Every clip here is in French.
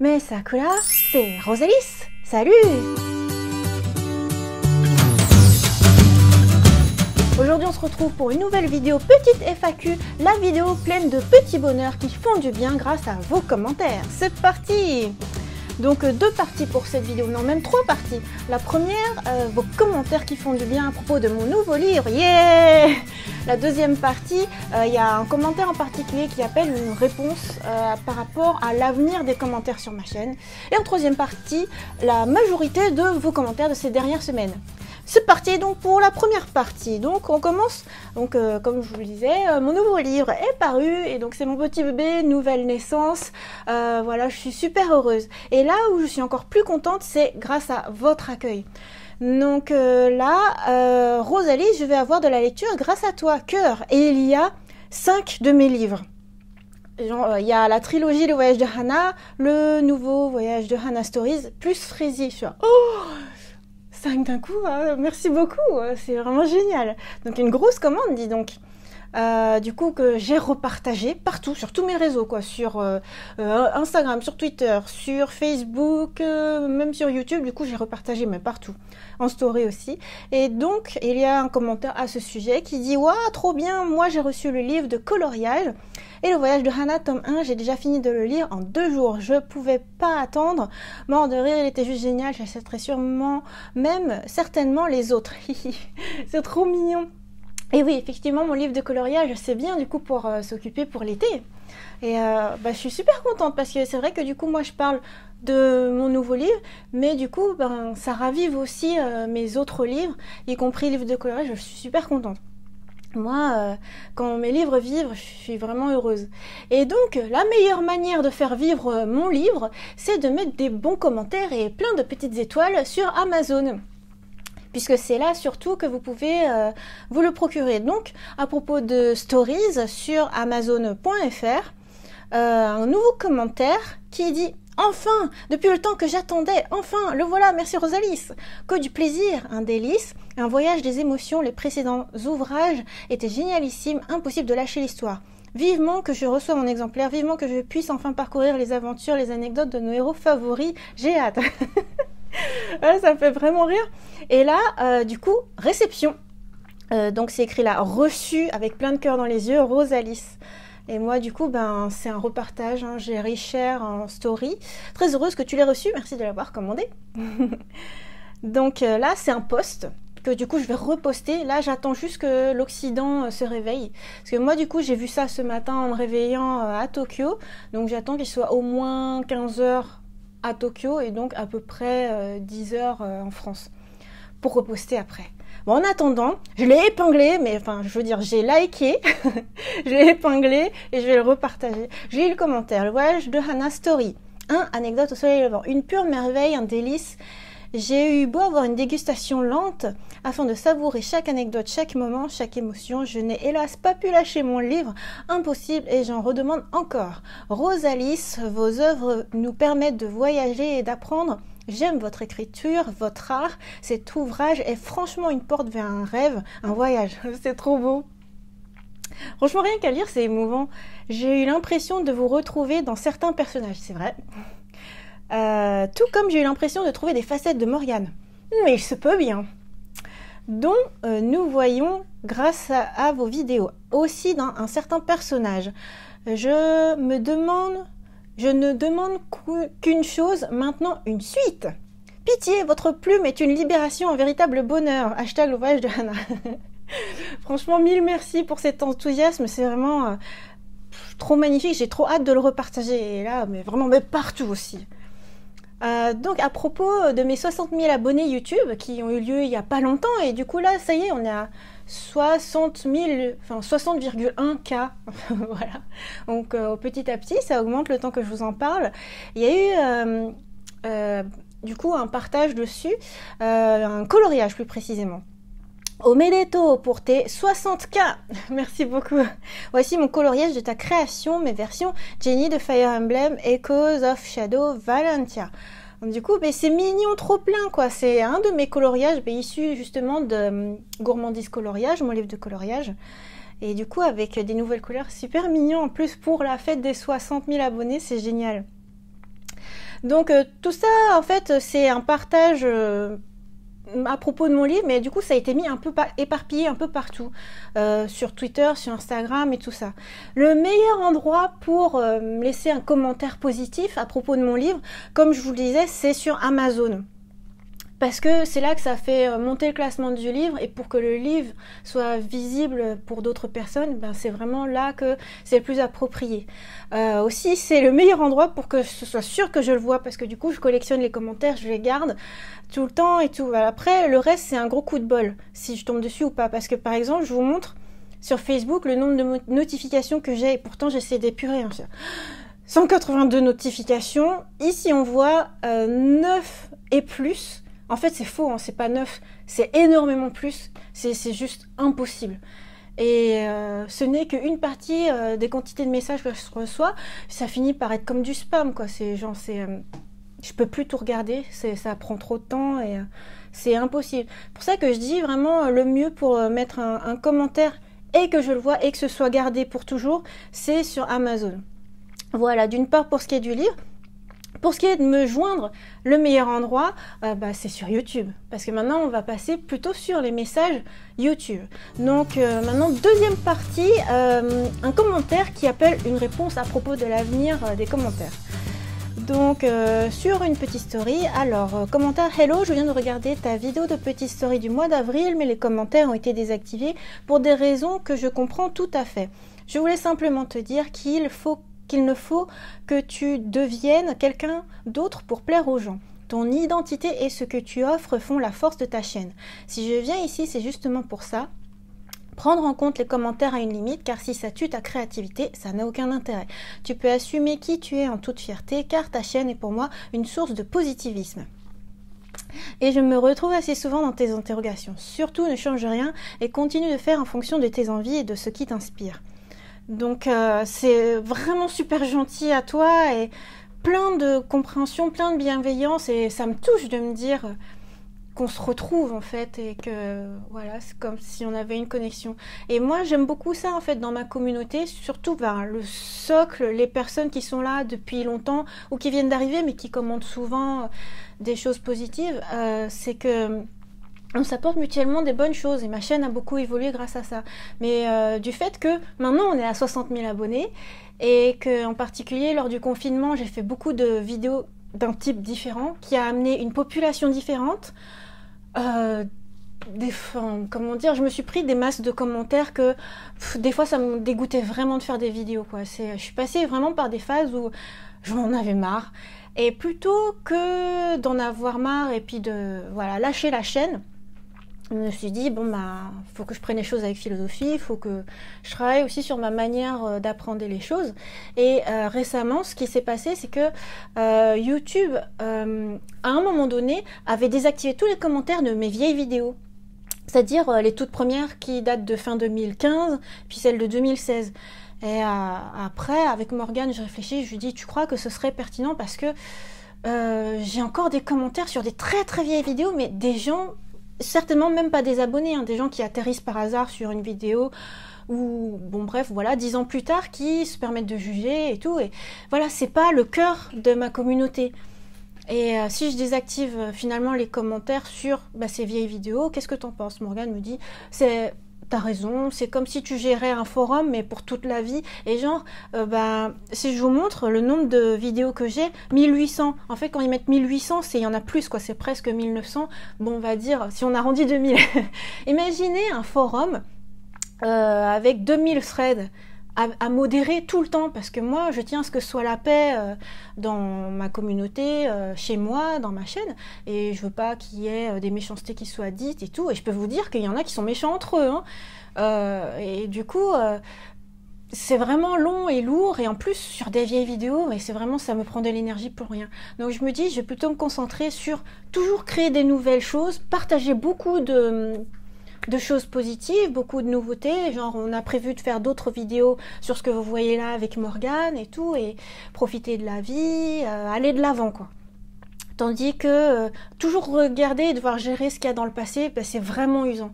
Mais Sakura, c'est Rosalis. Salut! Aujourd'hui, on se retrouve pour une nouvelle vidéo petite FAQ, la vidéo pleine de petits bonheurs qui font du bien grâce à vos commentaires. C'est parti! Donc deux parties pour cette vidéo, non même trois parties. La première, vos commentaires qui font du bien à propos de mon nouveau livre, yeah! La deuxième partie, il y a un commentaire en particulier qui appelle une réponse par rapport à l'avenir des commentaires sur ma chaîne. Et en troisième partie, la majorité de vos commentaires de ces dernières semaines. C'est parti donc pour la première partie. Donc on commence, donc comme je vous le disais, mon nouveau livre est paru et donc c'est mon petit bébé, nouvelle naissance. Voilà, je suis super heureuse. Et là où je suis encore plus contente, c'est grâce à votre accueil. Donc là, Rosalie, je vais avoir de la lecture grâce à toi, cœur. Et il y a 5 de mes livres. Il y a la trilogie Le Voyage de Hana, le nouveau Voyage de Hana Stories, plus Frézy. Je suis oh 5 d'un coup, merci beaucoup, c'est vraiment génial. Donc une grosse commande, dis donc. Du coup que j'ai repartagé partout, sur tous mes réseaux, quoi, sur Instagram, sur Twitter, sur Facebook, même sur YouTube. Du coup j'ai repartagé, mais partout, en story aussi. Et donc il y a un commentaire à ce sujet qui dit waouh, trop bien, moi j'ai reçu le livre de coloriage et le Voyage de Hana tome 1, j'ai déjà fini de le lire en 2 jours, je pouvais pas attendre, mort de rire, il était juste génial, j'achèterai sûrement même certainement les autres. C'est trop mignon. Et oui, effectivement, mon livre de coloriage, c'est bien du coup pour s'occuper pour l'été. Et je suis super contente parce que c'est vrai que du coup, moi, je parle de mon nouveau livre, mais du coup, ça ravive aussi mes autres livres, y compris le livre de coloriage, je suis super contente. Moi, quand mes livres vivent, je suis vraiment heureuse. Et donc, la meilleure manière de faire vivre mon livre, c'est de mettre des bons commentaires et plein de petites étoiles sur Amazon. Puisque c'est là surtout que vous pouvez vous le procurer. Donc, à propos de Stories sur Amazon.fr, un nouveau commentaire qui dit « Enfin, depuis le temps que j'attendais, enfin, le voilà, merci Rosalis. Que du plaisir, un délice, un voyage des émotions, les précédents ouvrages étaient génialissimes, impossible de lâcher l'histoire. Vivement que je reçois mon exemplaire, vivement que je puisse enfin parcourir les aventures, les anecdotes de nos héros favoris, j'ai hâte. » Ouais, ça me fait vraiment rire. Et là, du coup, réception. Donc c'est écrit là, reçu avec plein de cœurs dans les yeux, Rosalis. Et moi, du coup, c'est un repartage. Hein, j'ai Richard en story. Très heureuse que tu l'aies reçu. Merci de l'avoir commandé. Donc là, c'est un post que du coup, je vais reposter. Là, j'attends juste que l'Occident se réveille. Parce que moi, du coup, j'ai vu ça ce matin en me réveillant à Tokyo. Donc j'attends qu'il soit au moins 15 heures à Tokyo et donc à peu près 10 heures en France pour reposter après. Bon, en attendant, je l'ai épinglé, mais enfin, je veux dire, j'ai liké, je l'ai épinglé et je vais le repartager. J'ai eu le commentaire, le voyage de Hana Story. Anecdote au soleil levant, une pure merveille, un délice. J'ai eu beau avoir une dégustation lente afin de savourer chaque anecdote, chaque moment, chaque émotion. Je n'ai hélas pas pu lâcher mon livre, impossible, et j'en redemande encore. Rosalis, vos œuvres nous permettent de voyager et d'apprendre. J'aime votre écriture, votre art. Cet ouvrage est franchement une porte vers un rêve, un voyage. C'est trop beau. Franchement, rien qu'à lire, c'est émouvant. J'ai eu l'impression de vous retrouver dans certains personnages, c'est vrai. Tout comme j'ai eu l'impression de trouver des facettes de Morgane. Mais il se peut bien. Dont nous voyons grâce à vos vidéos. Aussi dans un certain personnage. Je ne demande qu'une chose, maintenant une suite. Pitié, votre plume est une libération, un véritable bonheur. Hashtag le voyage de Hana. Franchement, mille merci pour cet enthousiasme. C'est vraiment trop magnifique. J'ai trop hâte de le repartager. Et là, mais vraiment, mais partout aussi. Donc à propos de mes 60 000 abonnés YouTube qui ont eu lieu il y a pas longtemps et du coup là ça y est on est à 60,1 K voilà, donc petit à petit ça augmente le temps que je vous en parle. Il y a eu du coup un partage dessus, un coloriage plus précisément. Omedeto pour tes 60K. Merci beaucoup. Voici mon coloriage de ta création, mes versions Jenny de Fire Emblem, Echoes of Shadow, Valentia. Donc, du coup, c'est mignon, trop plein quoi. C'est un de mes coloriages issu justement de Gourmandise Coloriage, mon livre de coloriage. Et du coup, avec des nouvelles couleurs super mignon en plus pour la fête des 60 000 abonnés, c'est génial. Donc tout ça, en fait, c'est un partage à propos de mon livre, mais du coup ça a été mis un peu éparpillé un peu partout, sur Twitter, sur Instagram et tout ça. Le meilleur endroit pour me laisser un commentaire positif à propos de mon livre, comme je vous le disais, c'est sur Amazon. Parce que c'est là que ça fait monter le classement du livre, et pour que le livre soit visible pour d'autres personnes, ben c'est vraiment là que c'est le plus approprié. Aussi, c'est le meilleur endroit pour que ce soit sûr que je le vois, parce que du coup, je collectionne les commentaires, je les garde tout le temps et tout. Après, le reste, c'est un gros coup de bol, si je tombe dessus ou pas. Parce que par exemple, je vous montre sur Facebook le nombre de notifications que j'ai, et pourtant j'essaie d'épurer. 182 notifications. Ici, on voit 9 et plus. En fait, c'est faux, hein, c'est pas 9, c'est énormément plus, c'est juste impossible. Et ce n'est qu'une partie des quantités de messages que je reçois, ça finit par être comme du spam, quoi. Je peux plus tout regarder, ça prend trop de temps et c'est impossible. C'est pour ça que je dis vraiment le mieux pour mettre un commentaire et que je le vois et que ce soit gardé pour toujours, c'est sur Amazon. Voilà, d'une part pour ce qui est du livre. Pour ce qui est de me joindre, le meilleur endroit, c'est sur YouTube. Parce que maintenant, on va passer plutôt sur les messages YouTube. Donc maintenant, deuxième partie, un commentaire qui appelle une réponse à propos de l'avenir des commentaires. Donc sur une petite story, alors commentaire: hello, je viens de regarder ta vidéo de petite story du mois d'avril, mais les commentaires ont été désactivés pour des raisons que je comprends tout à fait. Je voulais simplement te dire qu'il ne faut que tu deviennes quelqu'un d'autre pour plaire aux gens. Ton identité et ce que tu offres font la force de ta chaîne. Si je viens ici, c'est justement pour ça. Prendre en compte les commentaires à une limite, car si ça tue ta créativité, ça n'a aucun intérêt. Tu peux assumer qui tu es en toute fierté, car ta chaîne est pour moi une source de positivisme. Et je me retrouve assez souvent dans tes interrogations. Surtout, ne change rien et continue de faire en fonction de tes envies et de ce qui t'inspire. Donc c'est vraiment super gentil à toi et plein de compréhension, plein de bienveillance, et ça me touche de me dire qu'on se retrouve en fait et que voilà, c'est comme si on avait une connexion. Et moi j'aime beaucoup ça en fait dans ma communauté, surtout le socle, les personnes qui sont là depuis longtemps ou qui viennent d'arriver mais qui commentent souvent des choses positives, c'est que on s'apporte mutuellement des bonnes choses, et ma chaîne a beaucoup évolué grâce à ça. Mais du fait que maintenant on est à 60 000 abonnés, et que en particulier lors du confinement j'ai fait beaucoup de vidéos d'un type différent qui a amené une population différente, comment dire, je me suis pris des masses de commentaires que des fois ça me dégoûtait vraiment de faire des vidéos, quoi. Je suis passée vraiment par des phases où j'en avais marre, et plutôt que d'en avoir marre et puis de lâcher la chaîne, je me suis dit, faut que je prenne les choses avec philosophie, il faut que je travaille aussi sur ma manière d'apprendre les choses. Et récemment, ce qui s'est passé, c'est que YouTube, à un moment donné, avait désactivé tous les commentaires de mes vieilles vidéos. C'est-à-dire les toutes premières qui datent de fin 2015, puis celles de 2016. Et après, avec Morgane, je réfléchis, je lui dis, tu crois que ce serait pertinent, parce que j'ai encore des commentaires sur des très très vieilles vidéos, mais des gens, certainement même pas des abonnés, des gens qui atterrissent par hasard sur une vidéo, ou 10 ans plus tard, qui se permettent de juger et tout, et voilà, c'est pas le cœur de ma communauté. Et si je désactive finalement les commentaires sur ces vieilles vidéos, qu'est-ce que t'en penses? Morgane me dit, t'as raison, c'est comme si tu gérais un forum mais pour toute la vie. Et genre, si je vous montre le nombre de vidéos que j'ai, 1800. En fait, quand ils mettent 1800, il y en a plus, quoi. C'est presque 1900. Bon, on va dire, si on arrondit 2000. Imaginez un forum avec 2000 threads à modérer tout le temps, parce que moi, je tiens à ce que ce soit la paix dans ma communauté, chez moi, dans ma chaîne, et je veux pas qu'il y ait des méchancetés qui soient dites et tout. Et je peux vous dire qu'il y en a qui sont méchants entre eux, et du coup c'est vraiment long et lourd, et en plus sur des vieilles vidéos, mais c'est vraiment, ça me prend de l'énergie pour rien. Donc je me dis, je vais plutôt me concentrer sur toujours créer des nouvelles choses, partager beaucoup de choses positives, beaucoup de nouveautés. Genre, on a prévu de faire d'autres vidéos sur ce que vous voyez là avec Morgane et tout, et profiter de la vie, aller de l'avant, quoi. Tandis que toujours regarder et devoir gérer ce qu'il y a dans le passé, c'est vraiment usant.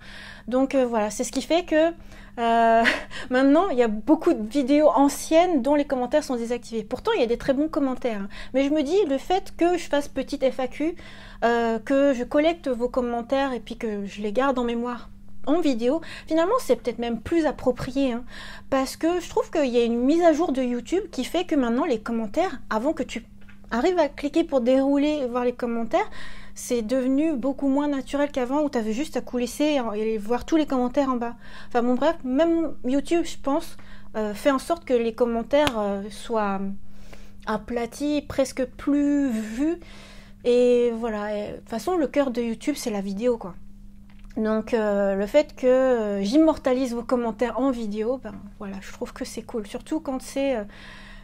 Donc voilà, c'est ce qui fait que Euh, Maintenant, il y a beaucoup de vidéos anciennes dont les commentaires sont désactivés. Pourtant, il y a des très bons commentaires. Hein. Mais je me dis, le fait que je fasse petite FAQ, que je collecte vos commentaires et puis que je les garde en mémoire en vidéo, finalement, c'est peut-être même plus approprié. Hein, parce que je trouve qu'il y a une mise à jour de YouTube qui fait que maintenant, les commentaires, avant que tu arrives à cliquer pour dérouler et voir les commentaires, c'est devenu beaucoup moins naturel qu'avant où tu avais juste à coulisser et voir tous les commentaires en bas. Enfin bon bref, même YouTube, je pense, fait en sorte que les commentaires soient aplatis, presque plus vus. Et voilà, de toute façon, le cœur de YouTube, c'est la vidéo, quoi. Donc le fait que j'immortalise vos commentaires en vidéo, ben voilà, je trouve que c'est cool. Surtout quand c'est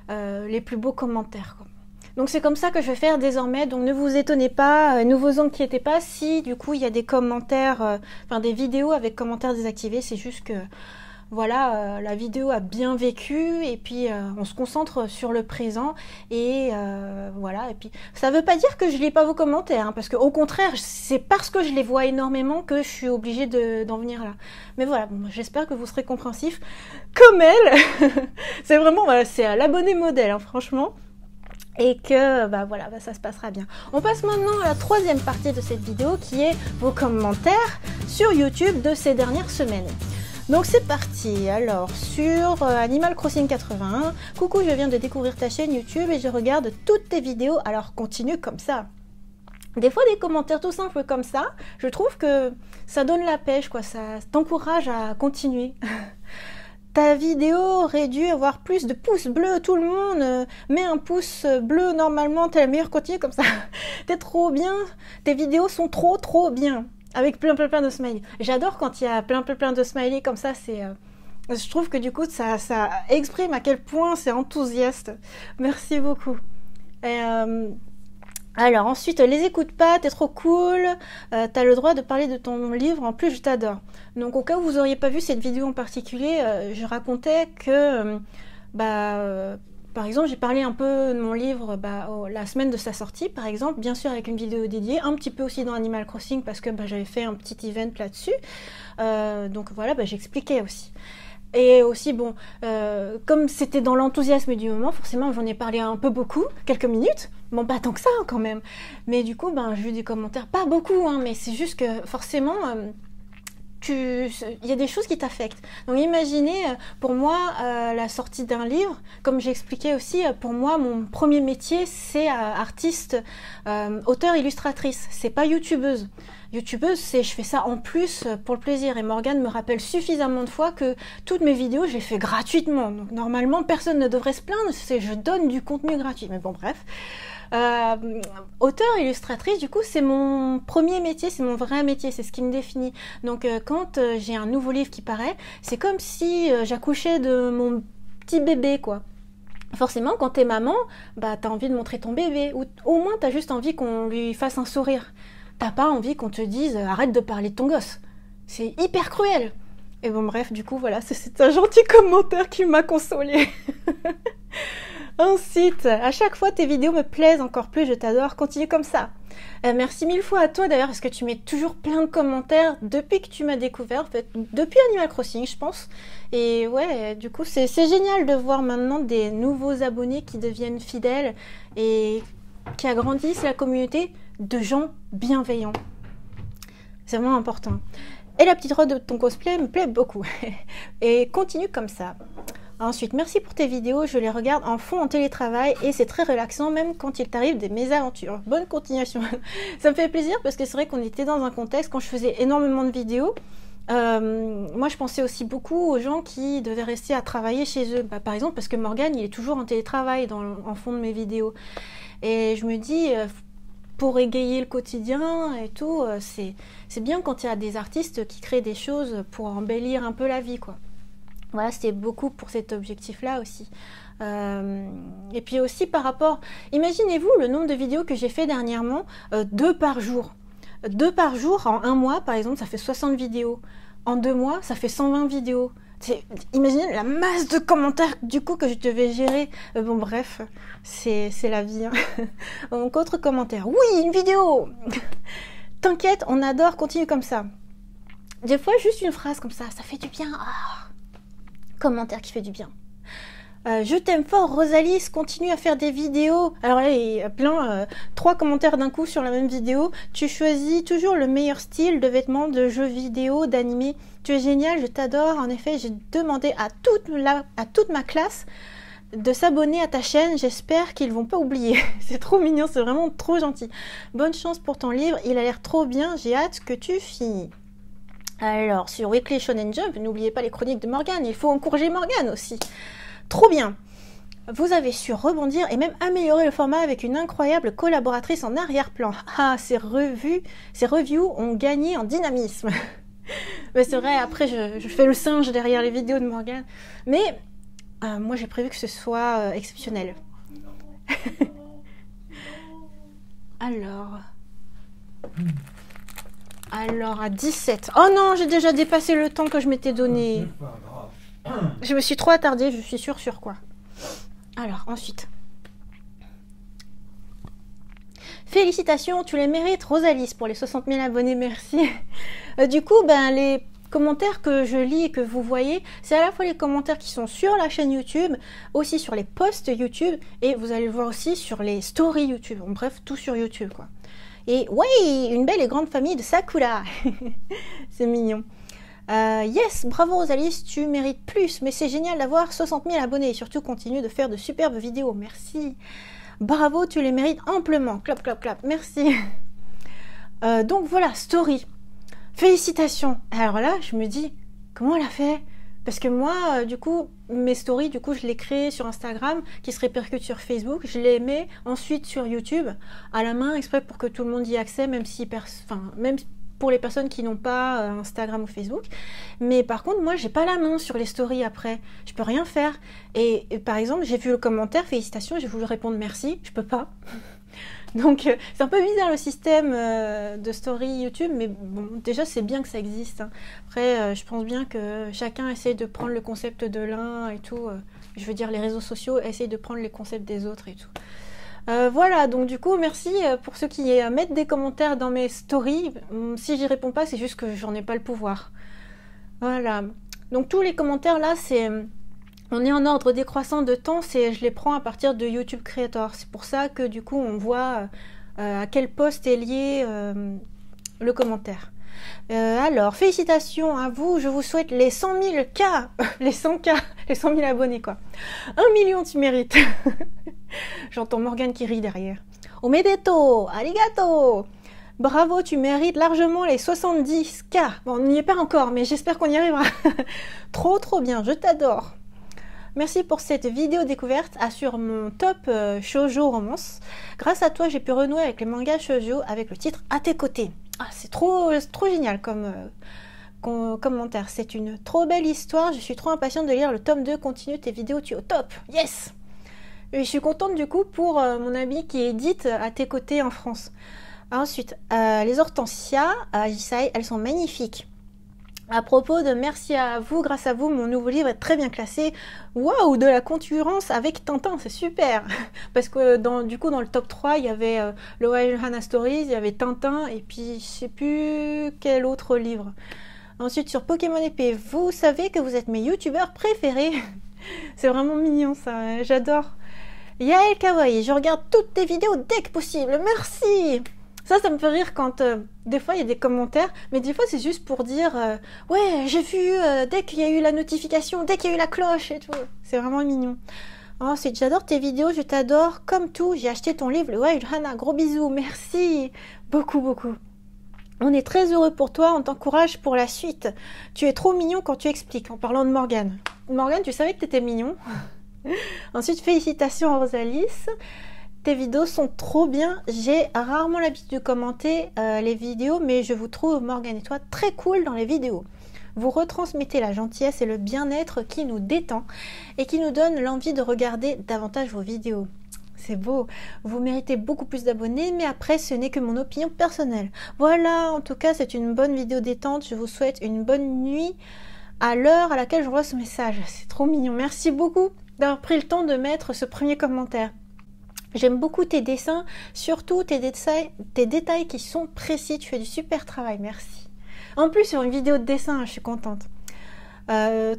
les plus beaux commentaires, quoi. Donc c'est comme ça que je vais faire désormais, donc ne vous étonnez pas, ne vous inquiétez pas si du coup il y a des commentaires, enfin des vidéos avec commentaires désactivés, c'est juste que voilà, la vidéo a bien vécu et puis on se concentre sur le présent et voilà, et puis ça veut pas dire que je lis pas vos commentaires, hein, parce que au contraire, c'est parce que je les vois énormément que je suis obligée d'en venir là. Mais voilà, bon, j'espère que vous serez compréhensifs comme elle, c'est vraiment, voilà, c'est l'abonné modèle, hein, franchement. Et que bah voilà, bah ça se passera bien. On passe maintenant à la troisième partie de cette vidéo qui est vos commentaires sur YouTube de ces dernières semaines. Donc c'est parti. Alors sur Animal Crossing 81, coucou, je viens de découvrir ta chaîne YouTube et je regarde toutes tes vidéos, alors continue comme ça. Des fois des commentaires tout simples comme ça, je trouve que ça donne la pêche, quoi, ça t'encourage à continuer. Ta vidéo aurait dû avoir plus de pouces bleus, tout le monde met un pouce bleu normalement, t'es la meilleure, continue comme ça. T'es trop bien, tes vidéos sont trop bien, avec plein de smileys. J'adore quand il y a plein de smileys comme ça, c'est... je trouve que du coup ça exprime à quel point c'est enthousiaste. Merci beaucoup. Et, alors ensuite, les écoute pas, t'es trop cool, t'as le droit de parler de ton livre, en plus je t'adore. Donc au cas où vous auriez pas vu cette vidéo en particulier, je racontais que, par exemple, j'ai parlé un peu de mon livre la semaine de sa sortie, par exemple, bien sûr avec une vidéo dédiée, un petit peu aussi dans Animal Crossing parce que j'avais fait un petit event là-dessus. Donc voilà, j'expliquais aussi. Et aussi, bon, comme c'était dans l'enthousiasme du moment, forcément j'en ai parlé un peu beaucoup, quelques minutes. Bon, pas tant que ça hein, quand même. Mais du coup, j'ai eu des commentaires, pas beaucoup, hein, mais c'est juste que forcément, il y a des choses qui t'affectent. Donc imaginez, pour moi, la sortie d'un livre, comme j'expliquais aussi, pour moi, mon premier métier, c'est artiste, auteur, illustratrice. C'est pas youtubeuse. Youtubeuse, je fais ça en plus pour le plaisir. Et Morgane me rappelle suffisamment de fois que toutes mes vidéos, je les fais gratuitement. Donc normalement, personne ne devrait se plaindre, je donne du contenu gratuit. Mais bon, bref. Auteur, illustratrice, du coup, c'est mon premier métier, c'est mon vrai métier, c'est ce qui me définit. Donc quand j'ai un nouveau livre qui paraît, c'est comme si j'accouchais de mon petit bébé, quoi. Forcément, quand t'es maman, t'as envie de montrer ton bébé, ou au moins t'as juste envie qu'on lui fasse un sourire. T'as pas envie qu'on te dise arrête de parler de ton gosse. C'est hyper cruel. Et bon bref, du coup voilà, c'est un gentil commentaire qui m'a consolée. Ensuite, à chaque fois tes vidéos me plaisent encore plus, je t'adore, continue comme ça. Merci mille fois à toi d'ailleurs parce que tu mets toujours plein de commentaires depuis que tu m'as découvert, en fait, depuis Animal Crossing je pense. Et ouais, du coup c'est génial de voir maintenant des nouveaux abonnés qui deviennent fidèles et qui agrandissent la communauté de gens bienveillants. C'est vraiment important. Et la petite robe de ton cosplay me plaît beaucoup. Et continue comme ça. Ensuite, merci pour tes vidéos, je les regarde en fond en télétravail et c'est très relaxant même quand il t'arrive des mésaventures. Bonne continuation. Ça me fait plaisir parce que c'est vrai qu'on était dans un contexte quand je faisais énormément de vidéos. Moi je pensais aussi beaucoup aux gens qui devaient rester à travailler chez eux. Par exemple parce que Morgane il est toujours en télétravail en fond de mes vidéos. Et je me dis... pour égayer le quotidien et tout, c'est bien quand il y a des artistes qui créent des choses pour embellir un peu la vie, quoi. Voilà, c'était beaucoup pour cet objectif-là aussi. Et puis aussi par rapport... Imaginez-vous le nombre de vidéos que j'ai fait dernièrement, 2 par jour. 2 par jour, en 1 mois, par exemple, ça fait 60 vidéos. En 2 mois, ça fait 120 vidéos. Imaginez la masse de commentaires du coup que je devais gérer. Bon bref, c'est la vie. Hein. Donc autre commentaire. Oui, une vidéo. T'inquiète, on adore, continue comme ça. Des fois juste une phrase comme ça fait du bien. Oh, Commentaire qui fait du bien. Je t'aime fort, Rosalis, continue à faire des vidéos. Alors là, il y a plein, 3 commentaires d'un coup sur la même vidéo. Tu choisis toujours le meilleur style de vêtements, de jeux vidéo, d'animé. Tu es génial, je t'adore. En effet, j'ai demandé à toute ma classe de s'abonner à ta chaîne. J'espère qu'ils vont pas oublier. C'est trop mignon, c'est vraiment trop gentil. Bonne chance pour ton livre, il a l'air trop bien. J'ai hâte que tu finis. Alors, sur Weekly Shonen Jump, n'oubliez pas les chroniques de Morgane. Il faut encourager Morgane aussi. Trop bien! Vous avez su rebondir et même améliorer le format avec une incroyable collaboratrice en arrière-plan. Ah, ces reviews ont gagné en dynamisme. Mais c'est vrai, après je fais le singe derrière les vidéos de Morgane. Mais moi j'ai prévu que ce soit exceptionnel. Alors à 17. Oh non, j'ai déjà dépassé le temps que je m'étais donné. Je me suis trop attardée, je suis sûre sur quoi. Alors, ensuite. Félicitations, tu les mérites, Rosalis, pour les 60 000 abonnés, merci. Du coup, ben, les commentaires que je lis et que vous voyez, c'est à la fois les commentaires qui sont sur la chaîne YouTube, aussi sur les posts YouTube, et vous allez le voir aussi sur les stories YouTube. En bref, tout sur YouTube, quoi. Et ouais, une belle et grande famille de Sakura. C'est mignon. Yes, bravo Rosalis, tu mérites plus, mais c'est génial d'avoir 60 000 abonnés et surtout continue de faire de superbes vidéos, merci. Bravo, tu les mérites amplement, clap clap clap, merci. Donc voilà, story, félicitations. Alors là, je me dis, comment elle a fait? Parce que moi, du coup, mes stories, du coup, je les crée sur Instagram, qui se répercutent sur Facebook, je les mets ensuite sur YouTube, à la main, exprès pour que tout le monde y ait accès, même si, même pour les personnes qui n'ont pas Instagram ou Facebook. Mais par contre, moi, j'ai pas la main sur les stories après. Je peux rien faire. Et par exemple, j'ai vu le commentaire, félicitations, j'ai voulu répondre merci, je peux pas. Donc, c'est un peu bizarre le système de story YouTube, mais bon, déjà, c'est bien que ça existe. Hein. Après, je pense bien que chacun essaye de prendre le concept de l'un et tout. Je veux dire, les réseaux sociaux essayent de prendre les concepts des autres et tout. Voilà, donc du coup, merci pour ceux qui mettent des commentaires dans mes stories. Si j'y réponds pas, c'est juste que j'en ai pas le pouvoir. Voilà. Donc tous les commentaires là, on est en ordre décroissant de temps, je les prends à partir de YouTube Creator. C'est pour ça que du coup, on voit à quel poste est lié le commentaire. Alors, félicitations à vous, je vous souhaite les 100 000 K, les 100 K, les 100 000 abonnés quoi. 1 million tu mérites. J'entends Morgane qui rit derrière. Omedeto, arigato. Bravo, tu mérites largement les 70 K. Bon, on n'y est pas encore, mais j'espère qu'on y arrivera. Trop trop bien, je t'adore. Merci pour cette vidéo découverte sur mon top shoujo romance. Grâce à toi, j'ai pu renouer avec les mangas shoujo avec le titre À tes côtés. Ah, c'est trop génial comme commentaire. C'est une trop belle histoire. Je suis trop impatiente de lire le tome 2. Continue tes vidéos, tu es au top. Yes! Et je suis contente du coup pour mon ami qui édite À tes côtés en France. Ensuite, les hortensias, Jisai, elles sont magnifiques. À propos de merci à vous, grâce à vous, mon nouveau livre est très bien classé. Waouh, de la concurrence avec Tintin, c'est super. Parce que du coup, dans le top 3, il y avait le Wild Hana Stories, il y avait Tintin, et puis je sais plus quel autre livre. Ensuite, sur Pokémon épée, vous savez que vous êtes mes youtubeurs préférés. C'est vraiment mignon ça, j'adore. Yael Kawaii, je regarde toutes tes vidéos dès que possible, merci. Ça me fait rire quand des fois il y a des commentaires, mais des fois c'est juste pour dire ouais, j'ai vu dès qu'il y a eu la notification, dès qu'il y a eu la cloche et tout. C'est vraiment mignon. Ensuite, j'adore tes vidéos, je t'adore comme tout. J'ai acheté ton livre, le Wild Hana. Gros bisous, merci beaucoup, beaucoup. On est très heureux pour toi, on t'encourage pour la suite. Tu es trop mignon quand tu expliques, en parlant de Morgane. Morgane, tu savais que tu étais mignon. Ensuite, félicitations à Rosalis. Tes vidéos sont trop bien. J'ai rarement l'habitude de commenter les vidéos, mais je vous trouve, Morgane et toi, très cool dans les vidéos. Vous retransmettez la gentillesse et le bien-être qui nous détend et qui nous donne l'envie de regarder davantage vos vidéos. C'est beau. Vous méritez beaucoup plus d'abonnés, mais après, ce n'est que mon opinion personnelle. Voilà, en tout cas, c'est une bonne vidéo détente. Je vous souhaite une bonne nuit à l'heure à laquelle j'envoie ce message. C'est trop mignon. Merci beaucoup d'avoir pris le temps de mettre ce premier commentaire. J'aime beaucoup tes dessins, surtout tes détails qui sont précis. Tu fais du super travail, merci. En plus, sur une vidéo de dessin, je suis contente.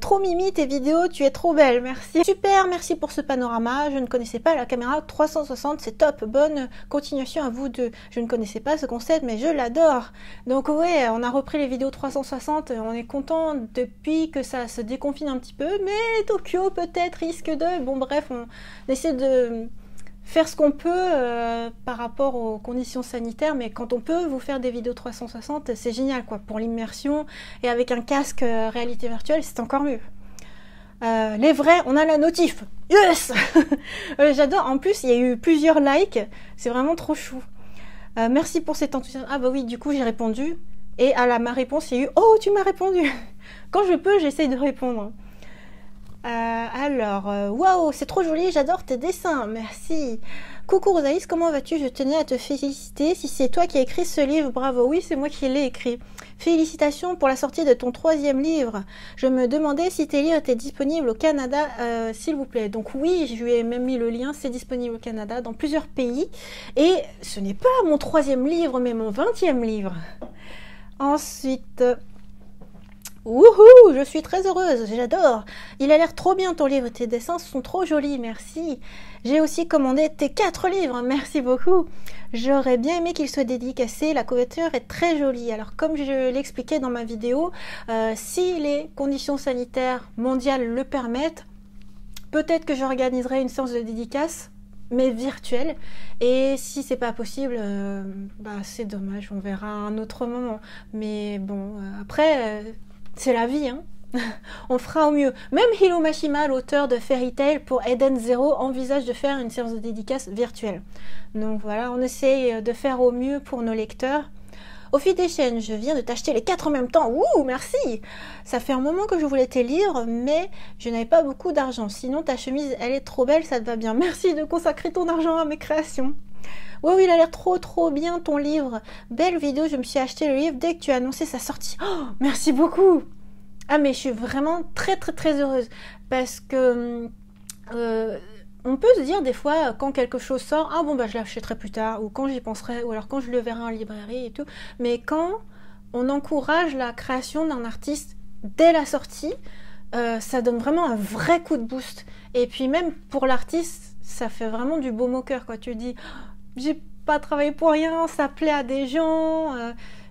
Trop mimi tes vidéos, tu es trop belle, merci. Super, merci pour ce panorama, je ne connaissais pas la caméra 360, c'est top, bonne continuation à vous deux. Je ne connaissais pas ce concept, mais je l'adore. Donc ouais, on a repris les vidéos 360, on est content depuis que ça se déconfine un petit peu, mais Tokyo peut-être risque de... Bon bref, on essaie de faire ce qu'on peut par rapport aux conditions sanitaires, mais quand on peut vous faire des vidéos 360, c'est génial quoi, pour l'immersion, et avec un casque réalité virtuelle, c'est encore mieux. Les vrais, on a la notif, yes. J'adore, en plus il y a eu plusieurs likes, c'est vraiment trop chou. Merci pour cet enthousiasme. Ah bah oui, du coup j'ai répondu, et à ma réponse il y a eu « Oh, tu m'as répondu !» Quand je peux, j'essaye de répondre. Waouh, c'est trop joli, j'adore tes dessins, merci. Coucou Rosaïs, comment vas-tu? Je tenais à te féliciter. Si c'est toi qui as écrit ce livre, bravo. Oui, c'est moi qui l'ai écrit. Félicitations pour la sortie de ton 3e livre. Je me demandais si tes livres étaient disponibles au Canada, s'il vous plaît. Donc oui, je lui ai même mis le lien, c'est disponible au Canada, dans plusieurs pays. Et ce n'est pas mon 3e livre, mais mon 20e livre. Ensuite... Wouhou, je suis très heureuse, j'adore. Il a l'air trop bien ton livre, tes dessins sont trop jolis, merci. J'ai aussi commandé tes 4 livres, merci beaucoup. J'aurais bien aimé qu'il soit dédicacé, la couverture est très jolie. Alors comme je l'expliquais dans ma vidéo, si les conditions sanitaires mondiales le permettent, peut-être que j'organiserai une séance de dédicace, mais virtuelle. Et si c'est pas possible, c'est dommage, on verra un autre moment. Mais bon, après... c'est la vie, hein. On fera au mieux. Même Hiro Mashima, l'auteur de Fairy Tail pour Eden Zero, envisage de faire une séance de dédicace virtuelle. Donc voilà, on essaye de faire au mieux pour nos lecteurs. Au fil des chaînes, je viens de t'acheter les 4 en même temps. Ouh, merci. Ça fait un moment que je voulais te lire, mais je n'avais pas beaucoup d'argent. Sinon, ta chemise, elle est trop belle, ça te va bien. Merci de consacrer ton argent à mes créations. Oui, il a l'air trop bien ton livre. Belle vidéo, je me suis acheté le livre dès que tu as annoncé sa sortie. Oh, merci beaucoup. Ah mais je suis vraiment très heureuse parce que on peut se dire des fois quand quelque chose sort, ah bon bah je l'achèterai plus tard, ou quand j'y penserai, ou alors quand je le verrai en librairie et tout. Mais quand on encourage la création d'un artiste dès la sortie, ça donne vraiment un vrai coup de boost. Et puis même pour l'artiste, ça fait vraiment du baume au cœur quoi. Tu dis j'ai pas travaillé pour rien, ça plaît à des gens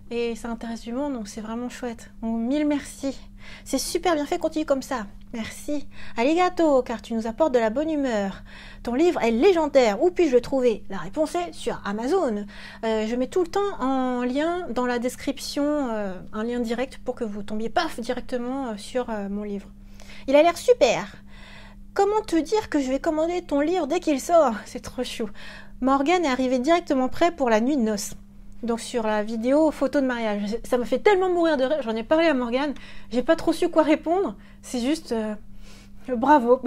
et ça intéresse du monde, donc c'est vraiment chouette. Donc, mille merci. C'est super bien fait, continue comme ça. Merci. Arigato, car tu nous apportes de la bonne humeur. Ton livre est légendaire. Où puis-je le trouver? La réponse est sur Amazon. Je mets tout le temps en lien dans la description, un lien direct pour que vous tombiez directement sur mon livre. Il a l'air super. Comment te dire que je vais commander ton livre dès qu'il sort? C'est trop chou. Morgane est arrivée directement prêt pour la nuit de noces. Donc sur la vidéo photo de mariage. Ça me fait tellement mourir de rire. J'en ai parlé à Morgane. J'ai pas trop su quoi répondre. C'est juste bravo.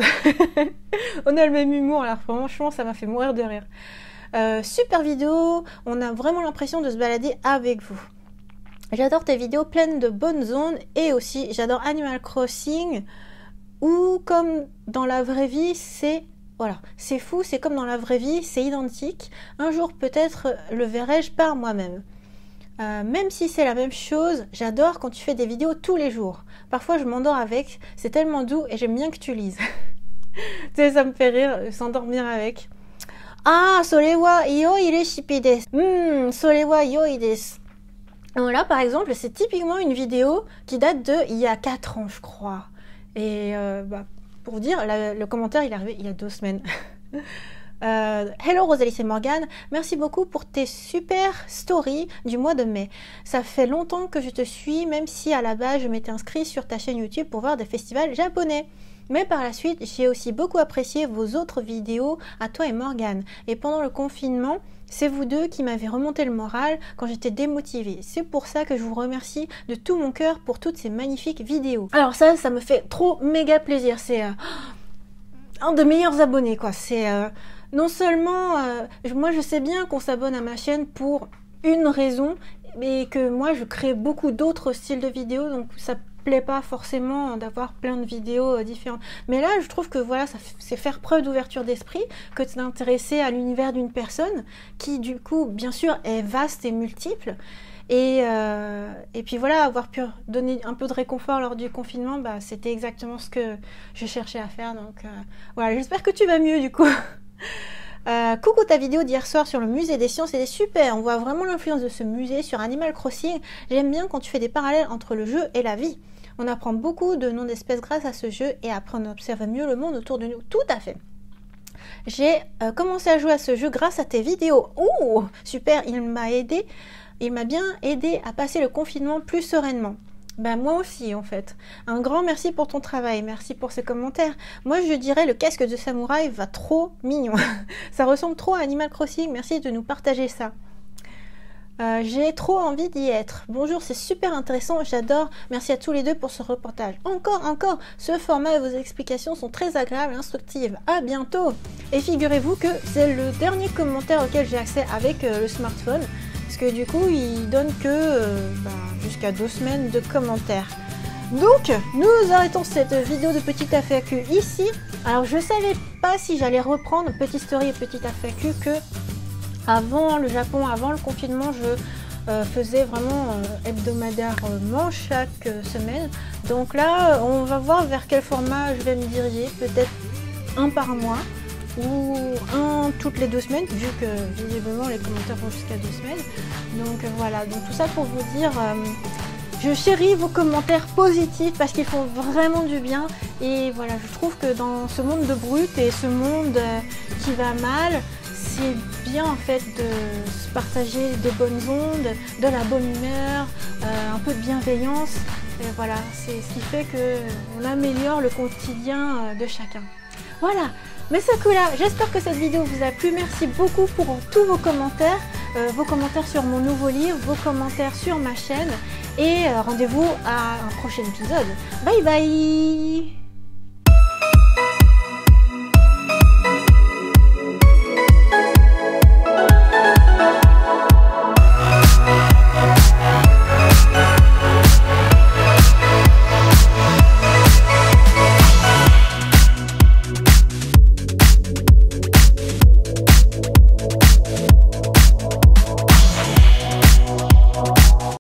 On a le même humour là. Franchement, ça m'a fait mourir de rire. Super vidéo. On a vraiment l'impression de se balader avec vous. J'adore tes vidéos pleines de bonnes ondes. Et aussi, j'adore Animal Crossing. Ou comme dans la vraie vie, c'est... Voilà, c'est fou, c'est comme dans la vraie vie, c'est identique. Un jour peut-être le verrai-je par moi-même. Même si c'est la même chose, j'adore quand tu fais des vidéos tous les jours. Parfois je m'endors avec, c'est tellement doux et j'aime bien que tu lises. Tu sais, ça me fait rire, s'endormir avec. Ah, sorewa yoi shippii desu. Sorewa yoi desu. Voilà, par exemple, c'est typiquement une vidéo qui date de il y a 4 ans, je crois. Et pour vous dire, le commentaire il est arrivé il y a 2 semaines. Hello Rosalie, c'est Morgane. Merci beaucoup pour tes super stories du mois de mai. Ça fait longtemps que je te suis, même si à la base je m'étais inscrite sur ta chaîne YouTube pour voir des festivals japonais. Mais par la suite, j'ai aussi beaucoup apprécié vos autres vidéos à toi et Morgane. Et pendant le confinement, c'est vous deux qui m'avez remonté le moral quand j'étais démotivée. C'est pour ça que je vous remercie de tout mon cœur pour toutes ces magnifiques vidéos. Alors ça me fait trop méga plaisir. C'est un de mes meilleurs abonnés, quoi. C'est non seulement... moi, je sais bien qu'on s'abonne à ma chaîne pour une raison, mais que moi, je crée beaucoup d'autres styles de vidéos, donc ça plaît pas forcément d'avoir plein de vidéos différentes. Mais là, je trouve que voilà, c'est faire preuve d'ouverture d'esprit, que de s'intéresser à l'univers d'une personne qui, du coup, bien sûr, est vaste et multiple. Et puis voilà, avoir pu donner un peu de réconfort lors du confinement, bah, c'était exactement ce que je cherchais à faire. Donc voilà, j'espère que tu vas mieux du coup. Coucou, ta vidéo d'hier soir sur le musée des sciences était super, on voit vraiment l'influence de ce musée sur Animal Crossing. J'aime bien quand tu fais des parallèles entre le jeu et la vie. On apprend beaucoup de noms d'espèces grâce à ce jeu et après on observe mieux le monde autour de nous. Tout à fait. J'ai commencé à jouer à ce jeu grâce à tes vidéos. Ouh, super, il m'a bien aidé à passer le confinement plus sereinement. Ben moi aussi en fait. Un grand merci pour ton travail, merci pour ces commentaires. Moi je dirais le casque de samouraï va trop mignon. Ça ressemble trop à Animal Crossing, merci de nous partager ça. J'ai trop envie d'y être. Bonjour, c'est super intéressant, j'adore. Merci à tous les deux pour ce reportage. Encore, ce format et vos explications sont très agréables et instructives. À bientôt. Et figurez-vous que c'est le dernier commentaire auquel j'ai accès avec le smartphone. Parce que du coup, il donne que jusqu'à 2 semaines de commentaires. Donc, nous arrêtons cette vidéo de petite FAQ ici. Alors, je savais pas si j'allais reprendre petite story et petite FAQ que avant le Japon, avant le confinement, je faisais vraiment hebdomadairement chaque semaine. Donc là, on va voir vers quel format je vais me diriger. Peut-être un par mois ou un toutes les 2 semaines, vu que visiblement les commentaires vont jusqu'à 2 semaines. Donc voilà, donc tout ça pour vous dire, je chéris vos commentaires positifs parce qu'ils font vraiment du bien. Et voilà, je trouve que dans ce monde de brut et ce monde qui va mal, c'est bien en fait de se partager des bonnes ondes, de la bonne humeur, un peu de bienveillance. Et voilà, c'est ce qui fait qu'on améliore le quotidien de chacun. Voilà, mes Sakura, j'espère que cette vidéo vous a plu. Merci beaucoup pour tous vos commentaires sur mon nouveau livre, vos commentaires sur ma chaîne. Et rendez-vous à un prochain épisode. Bye bye!